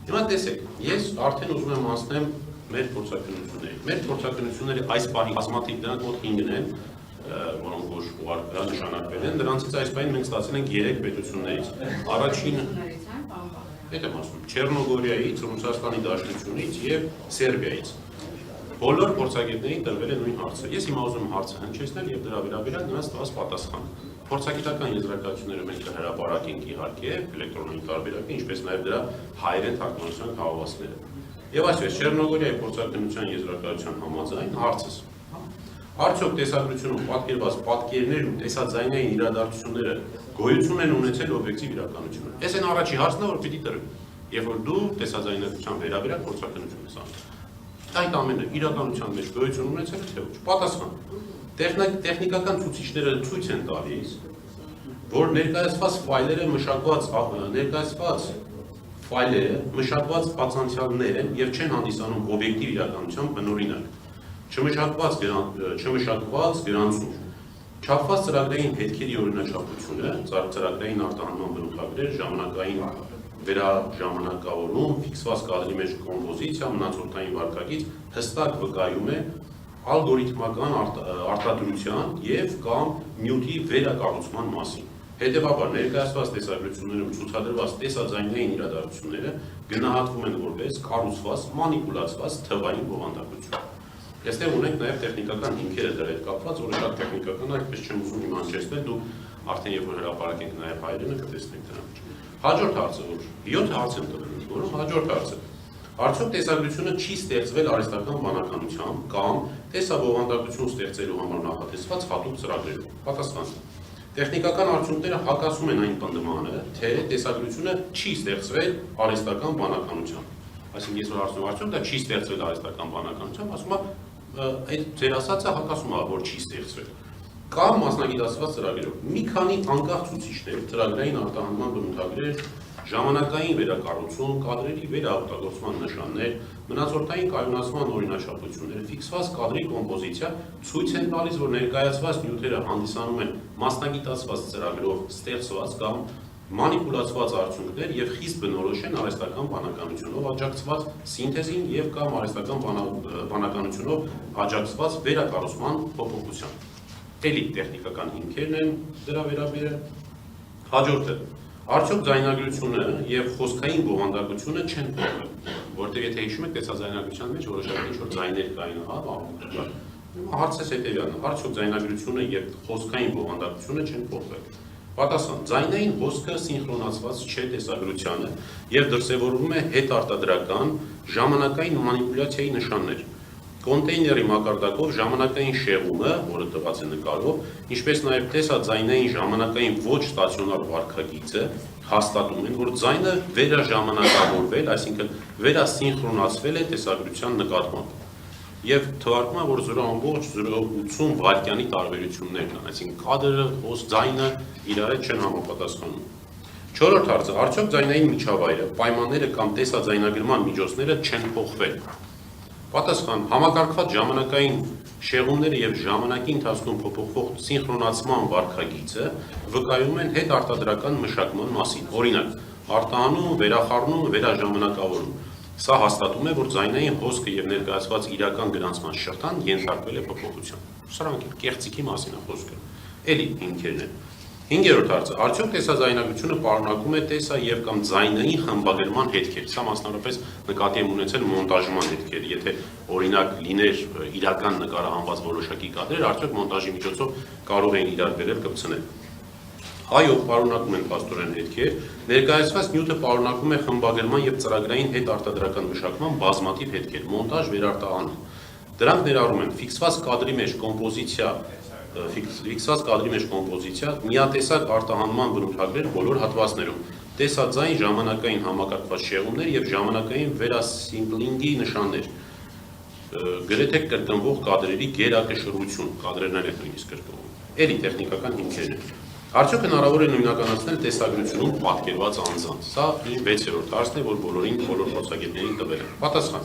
Հիմա տեսեք, ես արդեն ուզում եմ անցնեմ մեր փորձակնությունների։ Մեր փորձակնությունների այս պահի բազմաթիվ դրանք մոտ 5-ն են, որոնք որ ուղարկվել նշանակվել են, դրանցից այս պահին մենք ստացել ենք 3 պետություններից։ Առաջինը Այդ եմ ասում, Չեռնոգորիայից, Ռուսաստանի Դաշնությունից եւ Սերբիայից։ Բոլոր փորձագետներին տրվել է նույն հարցը։ Ես հիմա ուզում եմ հարցը հնչեցնել եւ դրա վերաբերյալ նրանց տված պատասխան։ Փորձագիտական եզրակացությունները մենք կհրապարակենք իհարկե էլեկտրոնային տարբերակի, ինչպես նաեւ դրա հայերեն թարգմանության հավաստները։ Եվ այսպես Չեռնոգորիայի փորձագիտության եզրակացության համաձայն հարցս Արդյոք տեսագրությունում պատկերված պատկերներն ու տեսաձայնային իրադարձությունները գոյություն են ունեցել օբյեկտիվ իրականությունը։ Այս են առաջի հարցն է, որ պիտի տրվի, երբ որ դու տեսաձայնության վերաբերյալ փորձակնություն ես անում։ Այդ ամենը իրականության մեջ գոյություն ունեցել է թե ոչ։ Պատասխան։ Տեխնիկական ցուցիչները ցույց են տալիս, որ ներկայացված ֆայլերը մշակված բացանցյալներ են եւ չեն հանդիսանում օբյեկտիվ իրականության բնօրինակ։ Չմշակված գրանցում, չափված ծրագրային հետքերի օրինաչափությունը, ծրագրային արտահանման բնութագրեր, ժամանակային վերաժամանակավորում, ֆիքսված կադրի մեջ կոմպոզիցիա, մնացորդային վարկագիծ հստակ վկայում է ալգորիթմական արտադրության եւ կամ նյութի վերակառուցման մասին։ Հետևաբար ներկայացված տեսագրություններում ցուցադրված տեսաձայնային իրադարձությունները գնահատվում են որպես կառուցված, մանիպուլացված թվային բովանդակություն։ Այստեղ ունենք նաև տեխնիկական հիմքերը դրա հետ կապված, որը շատ տեխնիկական է, այդպես չեմ ուզում հիմա հնչեցնել, դու արդեն երբ որ հրապարակենք նաև հայերենը կտեսնենք դրանք։ Հաջորդ հարցը, որ 7 հարց եմ տվել, որում հաջորդ հարցը։ Արդյոք տեսագրությունը չի ստեղծվել արհեստական բանականությամբ կամ տեսաբովանդակություն ստեղծելու համար նախատեսված հատուկ ծրագրերով։ Պատասխան։ Տեխնիկական արդյունքները հակասում են այն պնդմանը, թե տեսագրությունը չի ստեղծվել արհեստական բանականությամբ։ Այսինքն ես որ ասում եմ, արդյոք դա չի ստեղծվել արհեստական բանականությամբ, ասում եմ, այդ ձեր ասածը հակասում է, որ չի ստեղծվել։ Կամ մասնագիտացված ծրագրերով։ Մի քանի անկախ ցուցիչներ, ծրագրային արտահանման բնութագրեր, ժամանակային վերակառուցում, կադրերի վերաօգտագործման նշաններ, մնացորդային կայունացման օրինաչափություններ, ֆիքսված կադրի կոմպոզիցիա ցույց են տալիս, որ ներկայացված նյութերը հանդիսանում են մասնագիտացված ծրագրով ստեղծված կամ մանիպուլացված արդյունքներ եւ խիստ բնորոշ են արհեստական բանականությունով աջակցված սինթեզին եւ կամ արհեստական բանականությունով աջակցված վերակառուցման փոփոխության։ Էլի տեխնիկական հիմքերն են դրա վերաբերյալ։ Հաջորդը Արդյոք ձայնագրությունը եւ խոսքային բովանդակությունը չեն փոխվել, որտեղ եթե հիշում եք տեսաձայնագրության մեջ որոշակի ինչ-որ ձայներ կային, հարցը հետեւյալն է, արդյոք ձայնագրությունը եւ խոսքային բովանդակությունը չեն փոխվել։ Պատասխան. ձայնային հոսքը սինխրոնացված չէ տեսագրությանը եւ դրսեւորվում է հետարտադրական ժամանակային մանիպուլյացիայի նշաններ։ Կոնտեյների մակարդակով ժամանակային շեղումը, որը տված է նկարով, ինչպես նաև տեսաձայնային ժամանակային ոչ ստացիոնար վարքագիծը հաստատում են, որ ձայնը վերաժամանակավորվել, այսինքն վերասինխրոնացվել է տեսագրության նկատմամբ։ Եվ թվարկում է, որ 0.080 վայրկյանի տարբերություններ կան, այսինքն կադրը, ձայնը իրար հետ չեն համապատասխանում։ Չորրորդ հարցը, արդյոք ձայնային միջավայրը, պայմանները կամ տեսաձայնագրման միջոցները չեն փոխվել։ Պատասխան. համակարգված ժամանակային շեղումները եւ ժամանակի ընթացքում փոփոխվող սինխրոնացման վարքագիծը վկայում են հետարտադրական մշակման մասին։ Օրինակ, արտահանում, վերախառնում, վերաժամանակավորում։ Սա հաստատում է, որ ձայնային հոսքը եւ ներկայացված իրական գրանցման շղթան ենթարկվել է փոփոխության։ Սրանք կեղծիքի մասին է խոսքը։ Էլի հիմքերն են։ 5-րդ հարցը. արդյոք տեսաձայնագրությունը պարունակում է տեսա եւ կամ ձայնային խմբագրման հետքեր։ Սա մասնավորապես նկատի եմ ունեցել մոնտաժման հետքեր, եթե օրինակ լիներ իրական նկարահանված որոշակի կադրեր, արդյոք մոնտաժի միջոցով կարող էին իրար բերել կպցնել։ Այո, պարունակում են փաստորեն հետքեր, ներկայացված նյութը պարունակում է խմբագրման եւ ծրագրային հետարտադրական մշակման բազմաթիվ հետքեր, մոնտաժ, վերարտահանում։ Դրանք ներառում են ֆիքսված կադրի մեջ կոմպոզիցիա, միատեսակ արտահանման բնութագրեր բոլոր հատվածներում, տեսաձայն ժամանակային համակարգված շեղումներ եւ ժամանակային վերասիմպլինգի նշաններ, գրեթե կրկնվող կադրերի գերակշռություն, կադրերն են նույնիսկ կրկնվում։ Էլի տեխնիկական հիմքերն են։ Արդյոք հնարավոր է նույնականացնել տեսագրությունում պատկերված անձանց։ Սա իմ 6-րդ հարցն է, որ բոլոր փորձագետներին տվել եմ։ Պատասխան.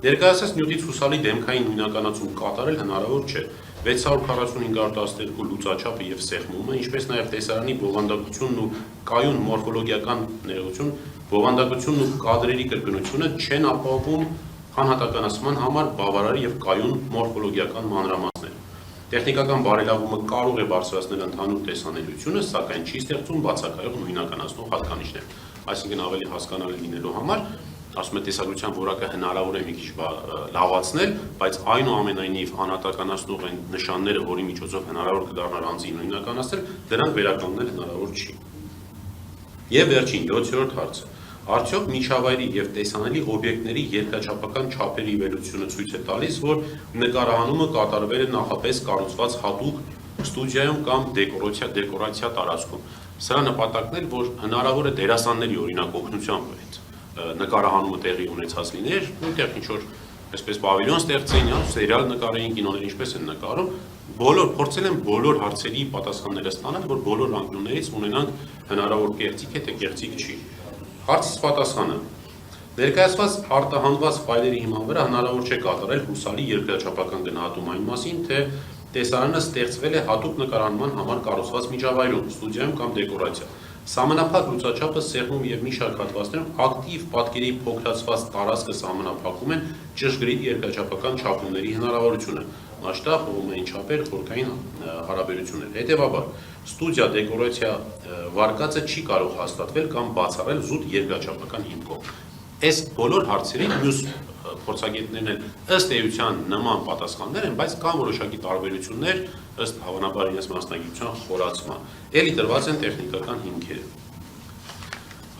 ներկայացած նյութից հուսալի դեմքային նույնականացում կատարել հնարավոր չէ։ 645-12 լուծաչափը եւ սեղմումը, ինչպես նաեւ տեսարանի բովանդակությունն ու կայուն մորֆոլոգիական ներողություն, բովանդակությունն ու կադրերի կրկնությունը չեն ապահովում անհատականացման համար բավարար եւ կայուն մորֆոլոգիական մանրամասներ։ Տեխնիկական բարելավումը կարող է բարձրացնել ընդհանուր տեսանելիությունը, սակայն չի ստեղծում բացակայող նույնականացնող հատկանիշներ։ Այսինքն ավելի հասկանալի լինելու համար ասում է տեսագրության որակը հնարավոր է մի քիչ լավացնել, բայց այնուամենայնիվ անհատականացնող այն նշանները, որի միջոցով հնարավոր կդառնար անձին նույնականացնել, դրանք վերականգնել հնարավոր չի։ Եվ վերջին 7-րդ հարցը. արդյոք միջավայրի եւ տեսանելի օբյեկտների երկրաչափական չափերի վերությունը ցույց է տալիս, որ նկարահանումը կատարվել է նախապես կառուցված հատուկ ստուդիայում կամ դեկորացիա տարածքում։ Սրա նպատակն է, որ հնարավոր է դերասանների օրինակ օգնությամբ այդ նկարահանումը տեղի ունեցած լիներ, այնտեղ ինչ որ այսպես պավիլյոն ստեղծեին, սերիալ նկարեին, կինոներ ինչպես են նկարում, փորձել են բոլոր հարցերի պատասխանները ստանալ, որ բոլոր անկյուններից ունենանք հնարավոր կեղծիք է, թե կեղծիք չի։ Հարցից պատասխանը. ներկայացված արտահանված ֆայլերի հիման վրա հնարավոր չէ կատարել հուսալի երկրաչափական գնահատում այն մասին, թե տեսարանը ստեղծվել է հատուկ նկարահանման համար կառուցված միջավայրում, ստուդիայում կամ դեկորացիա։ Սահմանափակ լուծաչափը սեղմում եւ մի շարք հատվածներում ակտիվ պատկերի փոքրացված տարածքը սահմանափակում են ճշգրիտ երկրաչափական չափումների հնարավորությունը, մասշտաբ, հողմային չափեր, խորքային հարաբերություններ։ Հետևաբար, ստուդիա դեկորացիա վարկածը չի կարող հաստատվել կամ բացառել զուտ երկրաչափական հիմքով։ Այս բոլոր հարցերին մյուս փորձագետներն էլ ըստ էության նման պատասխաններ են, բայց կան որոշակի տարբերություններ ըստ հավանաբար իրենց մասնագիտության խորացման։ Էլի տրված են տեխնիկական հիմքերը։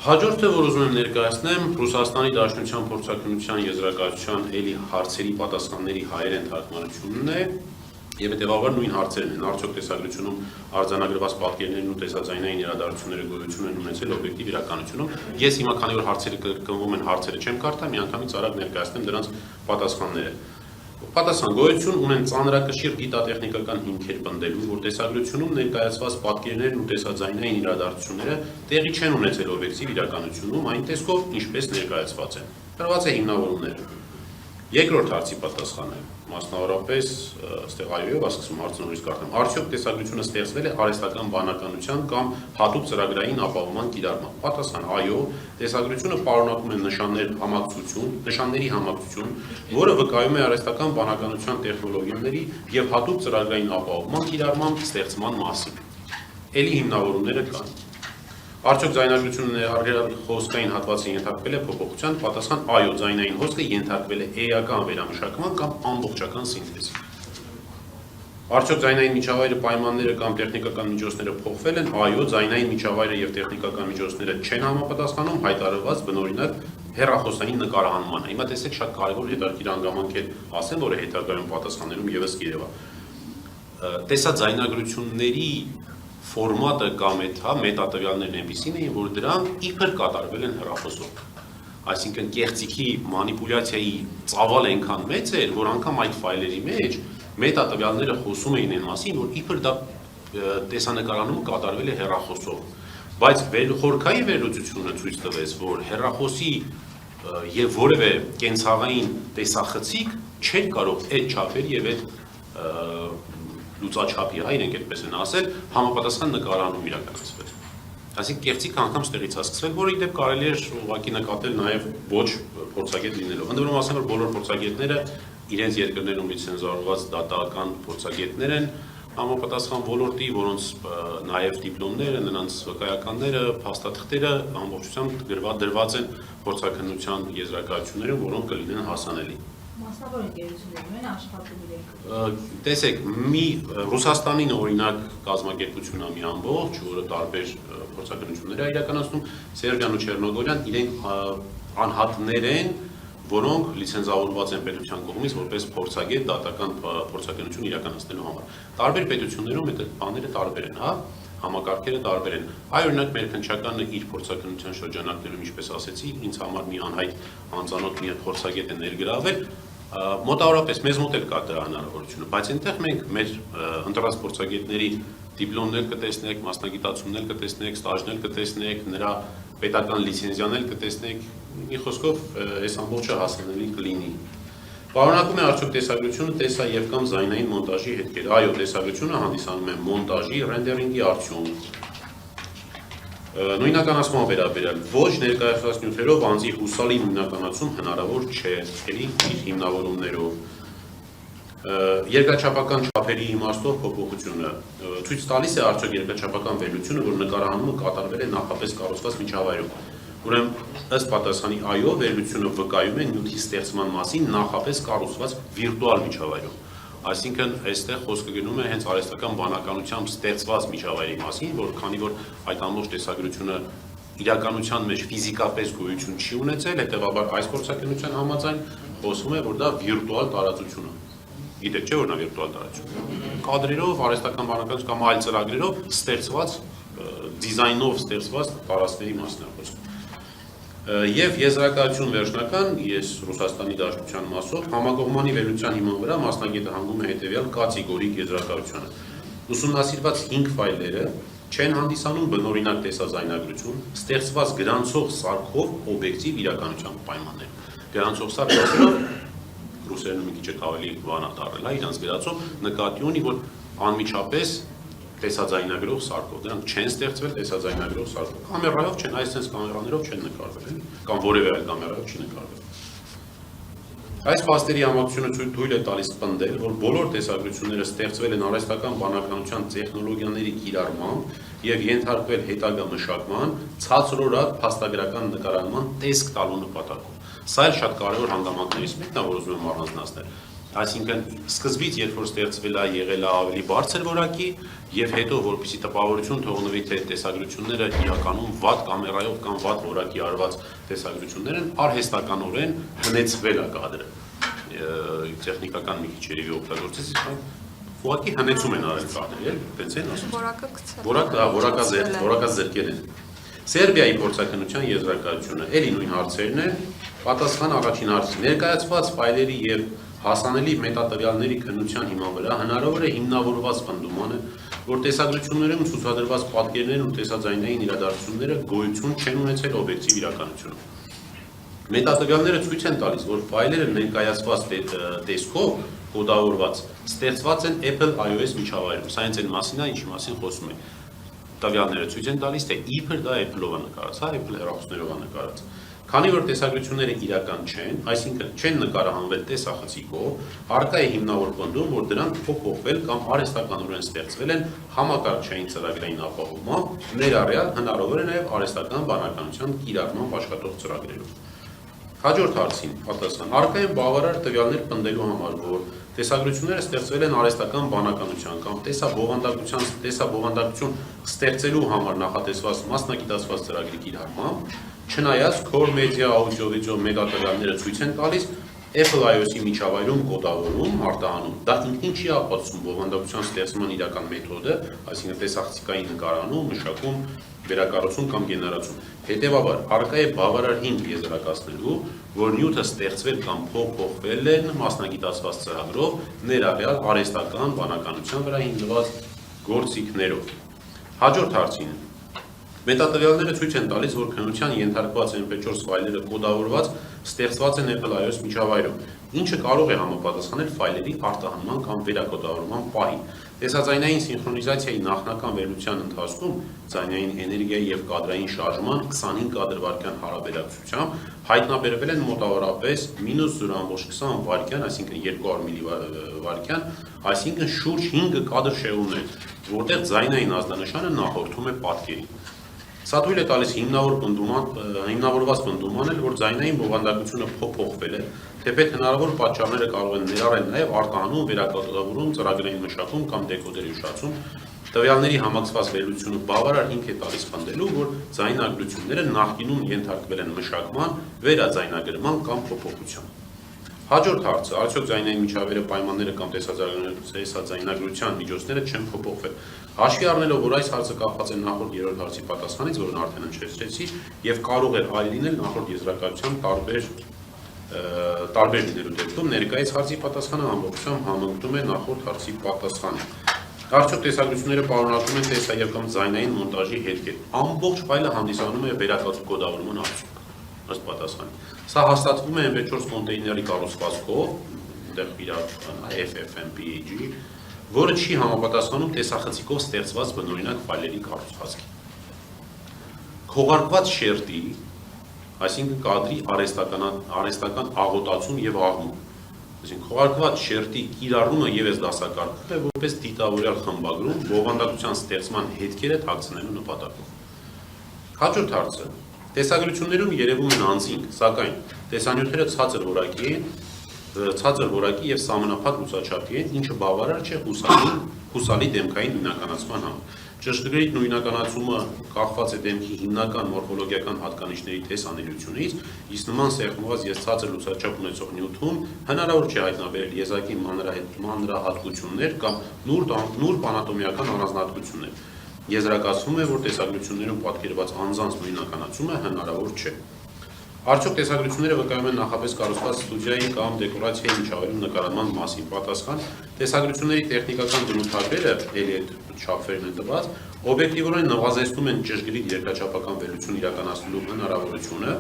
Հաջորդը, որ ուզում եմ ներկայացնեմ, Ռուսաստանի Դաշնության փորձաքննության եզրակացության էլի հարցերի պատասխանների հայերեն թարգմանությունն է եւ հետեւաբար նույն հարցերն են։ Արդյոք տեսագրությունում արձանագրված պատկերներն ու տեսաձայնային իրադարձությունները գոյություն են ունեցել օբյեկտիվ իրականությունում։ Ես հիմա քանի որ հարցերը կրկնվում են, հարցերը չեմ կարդա, միանգամից արագ ներկայացնեմ դրանց պատասխանները։ Պատասխան գոյություն ունեն ծանրակշիռ գիտատեխնիկական հիմքեր պնդելու, որ տեսագրությունում ներկայացված պատկերներն ու տեսաձայնային իրադարձությունները տեղի չեն ունեցել օբյեկտիվ իրականությունում այն տեսքով, ինչպես ներկայացված են։ Տրված է հիմնավորումները։ Երկրորդ հարցի պատասխանը, մասնավորապես այստեղ այոյով ասում հարցը նորից կարդամ, արդյոք տեսագրությունը ստեղծվել է արհեստական բանականության կամ հատուկ ծրագրային ապահովման կիրառմամբ։ Պատասխան այո, տեսագրությունը պարունակում է նշանների համակցություն, որը վկայում է արհեստական բանականության տեխնոլոգիաների եւ հատուկ ծրագրային ապահովման կիրառմամբ ստեղծման մասին։ Էլի հիմնավորումները կան։ Արդյոք ձայնագրությունը խոսքային հատվածը ենթարկվել է փոփոխության, պատասխան այո, ձայնային հոսքը ենթարկվել է էական վերամշակման կամ ամբողջական սինթեզի։ Արդյոք ձայնային միջավայրը պայմանները կամ տեխնիկական միջոցները փոխվել են, այո, ձայնային միջավայրը եւ տեխնիկական միջոցները չեն համապատասխանում հայտարարված բնօրինակ հեռախոսային նկարահանմանը։ Հիմա տեսեք շատ կարևոր հետաքրքիր հանգամանք է ասեմ, որը հետագայում պատասխաններում եւս կերևա։ Տեսաձայնագրությունների ֆորմատը կամ մետատվյալներն այնպիսին էին, որ դրանք իբր կատարվել են հեռախոսով։ Այսինքն կեղծիքի մանիպուլյացիայի ծավալը այնքան մեծ էր, որ անգամ այդ ֆայլերի մեջ մետատվյալները խոսում էին այն մասին, որ իբր դա տեսանկարանում կատարվել է հեռախոսով։ Բայց խորքային վերլուծությունը ցույց տվեց, որ հեռախոսի եւ որևէ կենցաղային տեսախցիկ չէր կարող այդ չափերի եւ այդ լուծաչափի, իրենք այդպես են ասել, համապատասխան նկարահանում իրականացվել։ Այսինքն կեղծիքը անգամ ստեղից է սկսվել, որը իդեպ կարելի է ուղղակի նկատել նաև ոչ փորձագետ լինելով։ Ընդ որում ասեմ, որ բոլոր փորձագետները իրենց երկրներում լիցենզավորված դատական փորձագետներ են, համապատասխան ոլորտի, որոնց նաև դիպլոմները, նրանց վկայականները, փաստաթղթերը ամբողջությամբ դրված են փորձաքննության եզրակացություններում, որոնք կլինեն հասանելի։ Մասնավոր ընկերություններում են աշխատում իրենք։ Տեսեք, մի Ռուսաստանին օրինակ կազմակերպություն է մի ամբողջ, որը տարբեր փորձաքննություններ է իրականացնում, Սերբիան ու Չեռնոգորիան իրենք անհատներ են, որոնք լիցենզավորված են պետության կողմից որպես փորձագետ դատական փորձաքննություն իրականացնելու համար։ Տարբեր պետություններում այդ բաները տարբեր են, հա, համակարգերը տարբեր են։ Այ օրինակ մեր քննչականը իր փորձաքննության շրջանակներում, ինչպես ասեցի, ինձ համար մի անհայտ անծանոթ մի փորձագետ է ներգրավել, մոտավորապես մեզ մոտ էլ կա դրա հնարավորությունը, բայց այնտեղ մենք մեր ընտրած փորձագետների դիպլոմներ կտեսնեք, մասնագիտացումներ կտեսնեք, ստաժներ կտեսնեք, նրա պետական լիցենզիաներ կտեսնեք, մի խոսքով այս ամբողջը հասանելի կլինի։ Պարունակում է արդյոք տեսագրությունը տեսա և կամ զայնային մոնտաժի հետքեր։ Այո, տեսագրությունը հանդիսանում է մոնտաժի, ռենդերինգի արդյունք։ Նույնականացման վերաբերյալ ոչ ներկայացված նյութերով անձի հուսալի նույնականացում հնարավոր չէ, էլի իր հիմնավորումներով։ Երկրաչափական չափերի իմաստով փոփոխությունը ցույց տալիս է արդյոք երկրաչափական վերլությունը, որ նկարահանումը կատարվել է նախապես կառուցված միջավայրում։ Ուրեմն ըստ պատասխանի այո, վերլությունը վկայում է նյութի ստեղծման մասին նախապես կառուցված վիրտուալ միջավայրում։ Այսինքն այստեղ խոսքը գնում է հենց արհեստական բանականությամբ ստեղծված միջավայրի մասին, որ քանի որ այդ ամբողջ տեսագրությունը իրականության մեջ ֆիզիկապես գոյություն չի ունեցել, հետևաբար այս փորձակնության համաձայն խոսվում է, որ դա վիրտուալ տարածություն է։ Գիտեք չէ, որ նա վիրտուալ տարածություն է։ Կադրերով, արհեստական բանականությամբ կամ այլ ծրագրերով ստեղծված, դիզայնով ստեղծված տարածքների մասին է խոսքը։ Եվ եզրակացություն վերջնական, ես Ռուսաստանի Դաշնության մասով, համակողմանի վերլության հիման վրա մասնագետը հանգում է հետևյալ կատեգորիկ եզրակացությանը։ Ուսումնասիրված 5 ֆայլերը չեն հանդիսանում բնօրինակ տեսազայնագրություն, ստեղծված գրանցող սարքով օբյեկտիվ իրականության պայմաններ։ Գրանցող սարքով ռուսերենը մի քիչ ավելի վանա դառել է իրանց գրածով, նկատի ունի, որ անմիջապես տեսաձայնագրող սարքով, դրանք չեն ստեղծվել տեսաձայնագրող սարքով, կամերայով չեն, այսպես կամերաներով չեն նկարվել, կամ որևէ այլ կամերայով չի նկարվել։ Այս փաստերի համակցությունը թույլ է տալիս պնդել, որ բոլոր տեսագրությունները ստեղծվել են արհեստական բանականության տեխնոլոգիաների կիրառմամբ և ենթարկվել հետագա մշակման, ցածրորակ փաստագրական նկարահանման տեսք տալու նպատակով։ Սա էլ շատ կարևոր հանգամանքներից մեկն է, որ ուզում եմ առանձնացնել։ Այսինքն սկզբից, երբ որ ստեղծվել է եղել է ավելի բարձր որակի եւ հետո որպեսզի տպավորություն թողնվի թե տեսագրությունները իրականում վատ կամերայով կամ վատ որակի արված տեսագրություններ են, արհեստականորեն հնեցվել է կադրը։ Տեխնիկական մի քիչ երևի օգտագործեցի, ուղղակի հնեցում են արել կադրը, տենց են ասում։ Որակը գցել։ Որակազերկել են։ Սերբիայի փորձակնության եզրակացությունը էլի նույն հարցերն են, պատասխան առաջին հարցի ներկայացված ֆայլերի եւ հասանելի մետատվյալների քննության հիման վրա հնարավոր է հիմնավորված պնդումանը, որ տեսագրություններում ցուցադրված պատկերներն ու տեսաձայնային իրադարձությունները գոյություն չեն ունեցել օբյեկտիվ իրականությունում։ Մետատվյալները ցույց են տալիս, որ ֆայլերը ներկայացված տեսքով կոդավորված ստեղծված են Apple iOS միջավայրում։ Սա հենց այն մասին է, ինչի մասին խոսում ենք։ Տվյալները ցույց են տալիս, թե իբր դա Apple-ով է նկարած, հա, Apple հեռախոսներով է նկարած։ Քանի որ տեսագրությունները իրական չեն, այսինքն չեն նկարահանվել տեսախցիկով, առկա է հիմնավոր պնդում, որ դրանք փոփոխվել կամ արհեստականորեն ստեղծվել են համակարգչային ծրագրային ապահովմամբ, ներառյալ հնարավոր է նաև արհեստական բանականության կիրառմամբ աշխատող ծրագրերում։ Հաջորդ հարցին պատասխան. առկա են բավարար տվյալներ պնդելու համար, որ տեսագրությունները ստեղծվել են արհեստական բանականության կամ տեսաբովանդակություն ստեղծելու համար նախատեսված մասնագիտացված ծրագրի կիրառմամբ, չնայած Core Media Audio-Video մետատվյալները ցույց են տալիս Apple iOS-ի միջավայրում կոդավորում, արտահանում։ Դա ինքնին չի ապացուցում բովանդակության ստեղծման իրական մեթոդը, այսինքն տեսախցիկային նկարահանում, մշակում, վերակառուցում կամ գեներացում։ Հետևաբար, առկա է բավարար հիմք եզրակացնելու, որ նյութը ստեղծվել կամ փոփոխվել են մասնագիտացված ծրագրով, ներառյալ արհեստական բանականության վրա հիմնված գործիքներով։ Հաջորդ հարցին. Մետատվյալները ցույց են տալիս, որ քննության ենթարկված MP4 ֆայլերը կոդավորված ստեղծված են Apple iOS միջավայրում, ինչը կարող է համապատասխանել ֆայլերի արտահանման կամ վերակոդավորման պահին։ Տեսաձայնային սինխրոնիզացիայի նախնական վերլուծության ընթացքում ձայնային էներգիայի եւ կադրային շարժման 25 կադրվարկյան հարաբերակցությամբ հայտնաբերվել են մոտավորապես -0.20 վայրկյան, այսինքն 200 միլիվայրկյան, այսինքն շուրջ 5 կադր շեղումներ, որտեղ ձայնային ազդանշանը նախորդում է պատկերին։ Սա թույլ է տալիս հիմնավորված պնդում անել, որ ձայնային բովանդակությունը փոփոխվել է, թեպետ հնարավոր պատճառները կարող են ներառել նաև արտահանում, վերակոդավորում, ծրագրային մշակում կամ դեկոդերի ուշացում։ Տվյալների համակցված վերլուծությունը բավարար հիմք է տալիս պնդելու, որ ձայնագրությունները նախկինում ենթարկվել են մշակման, վերաձայնագրման կամ փոփոխության։ Հաջորդ հարցը, արդյոք ձայնային միջավայրի պայմանները կամ տեսաձայնագրության միջոցները չեն փոփոխվել։ Հաշվի առնելով, որ այս հարցը կապված է նախորդ երրորդ հարցի պատասխանից, որն արդեն հնչեցրեցի, եւ կարող է այլ լինել նախորդ եզրակացության տարբեր լինելու դեպքում, ներկայիս հարցի պատասխանը ամբողջությամբ համընկնում է նախորդ հարցի պատասխանին։ Արդյոք տեսագրությունները պարունակում են տեսա եւ կամ ձայնային մոնտաժի հետքեր։ Ամբողջ ֆայլը հանդիսանում է վերակոդավորման արդյունք, ըստ պատասխանի։ Սա հաստատվում է MP4 կոնտեյների կառուցվածքով, այնտեղ իրար FFmpeg, որը չի համապատասխանում տեսախցիկով ստեղծված բնօրինակ ֆայլերի կառուցվածքին։ Քողարկված շերտի, այսինքն կադրի արհեստական աղոտացում եւ աղմուկ, այսինքն քողարկված շերտի կիրառումը ևս դասակարգվում է որպես դիտավորյալ խմբագրում բովանդակության ստեղծման հետքերը թաքցնելու նպատակով։ Հաջորդ հարցը. տեսագրություններում երևում են անձինք, սակայն տեսանյութերը ցածր որակի եւ սահմանափակ լուսաչափի են, ինչը բավարար չէ հուսալի դեմքային նույնականացման համար։ Ճշգրիտ նույնականացումը կախված է դեմքի հիմնական մորֆոլոգիական հատկանիշների տեսանելիությունից, իսկ նման սեղմված եւ ցածր լուսաչափ ունեցող նյութում հնարավոր չէ հայտնաբերել եզակի մանրահատկություններ կամ նուրբ անատոմիական առանձնահատկություններ։ Եզրակացվում է, որ տեսագրություններում պատկերված անձանց նույնականացումը հնարավոր չէ։ Արդյոք տեսագրությունները վկայում են նախապես կառուցված ստուդիայի կամ դեկորացիայի միջավայրում նկարահանման մասին։ Պատասխան. տեսագրությունների տեխնիկական բնութագրերը, ելի այդ չափերն են տված, օբյեկտիվորեն նվազեցնում են ճշգրիտ երկրաչափական վերլուծություն իրականացնելու հնարավորությունը,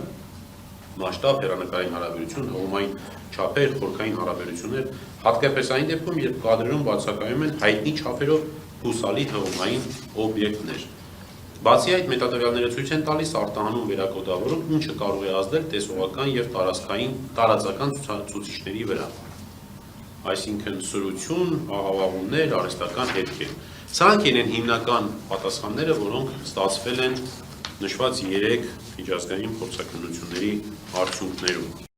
մասշտաբ, հեռանկարային հարաբերություն, հողմային չափեր, խորքային հարաբերություններ, հատկապես այն դեպքում, երբ կադրերում բացակայում են հայտնի չափերով հուսալի հողմային օբյեկտներ։ Բացի այդ, մետադավյալները ցույց են տալիս արտահանում վերակոդավորում, ինչը կարող է ազդել տեսողական եւ տարածական ցուցիչների վրա, այսինքն սրություն, աղավաղումներ, արհեստական հետքեր։ Սրանք են հիմնական պատասխանները, որոնք ստացվել են նշված 3 միջազգային փորձաքննությունների արդյունքներում։